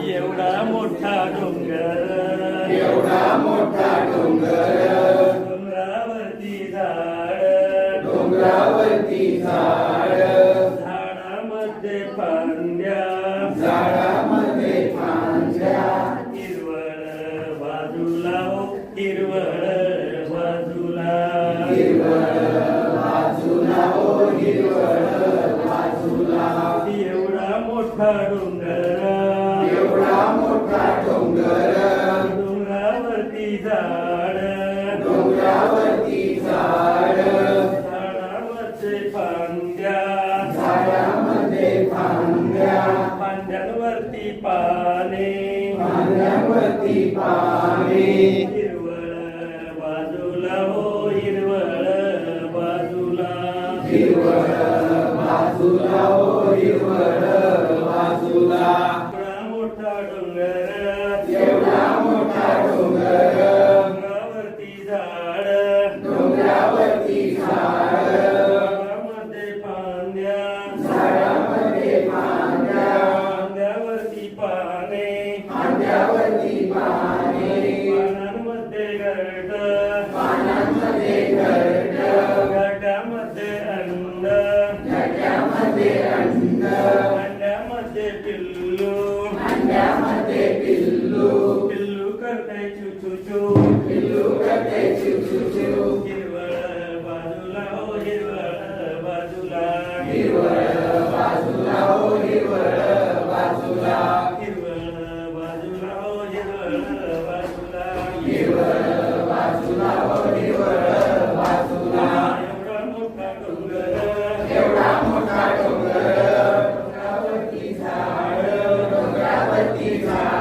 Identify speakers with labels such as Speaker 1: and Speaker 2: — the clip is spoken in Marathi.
Speaker 1: एवढा मोठा डोंगर
Speaker 2: एवढा मोठा डोंगर
Speaker 1: डोंगरावरती झाड
Speaker 2: डोंगरावरती झाड
Speaker 1: झाडामध्ये फांद्या
Speaker 2: झाडामध्ये फांद्या
Speaker 1: हिरवळ बाजूला हो हिरवळ बाजूला
Speaker 2: बाजूला ओ हिरवळ बाजूला
Speaker 1: एवढा मोठा डोंगर
Speaker 2: एवढा मोठा डोंगर
Speaker 1: डोंगरावरती झाड
Speaker 2: डोंगरावरती झाड
Speaker 1: झाडामध्ये फांद्या
Speaker 2: झाडामध्ये फांद्या
Speaker 1: फांद्यांवरती पाने
Speaker 2: पाण्यावरती पाणी
Speaker 1: हिरवळ बाजूला हो हिरवळ बाजूला
Speaker 2: हिरवळ बाजूला ओ हिरवळ बाजूला
Speaker 1: एवढा मोठा डोंगर
Speaker 2: एवढा मोठा डोंगर
Speaker 1: डोंगरावरती झाड
Speaker 2: डोंगरावरती झाड
Speaker 1: झाडामध्ये फांद्या
Speaker 2: झाडामध्ये फांद्या
Speaker 1: फांद्यावरती पाने
Speaker 2: फांद्यावरती पाणी
Speaker 1: पानांमध्ये घरट
Speaker 2: पानांमध्ये घरट
Speaker 1: घरट्यामध्ये अंड
Speaker 2: घट्यामध्ये अंड
Speaker 1: अंड्यामध्ये पिल्लू
Speaker 2: अंड्यामध्ये पिल्लू
Speaker 1: पिल्लू करते चुचुचू
Speaker 2: पिल्लू करते चुचुचू
Speaker 1: हिरवळ बाजूला हो हिरवळ बाजूला
Speaker 2: हिरवळ बाजूला ओ हिरवळ बाजूला
Speaker 1: हिरवळ बाजूला हो हिरवळ बाजूला
Speaker 2: हिरवळ बाजूला ओ हिरवळ बाजूला
Speaker 1: एवढा मोठा डोंगर
Speaker 2: एवढा मोठा डोंगर डोंगरावरती झाड डोंगरावरती झाड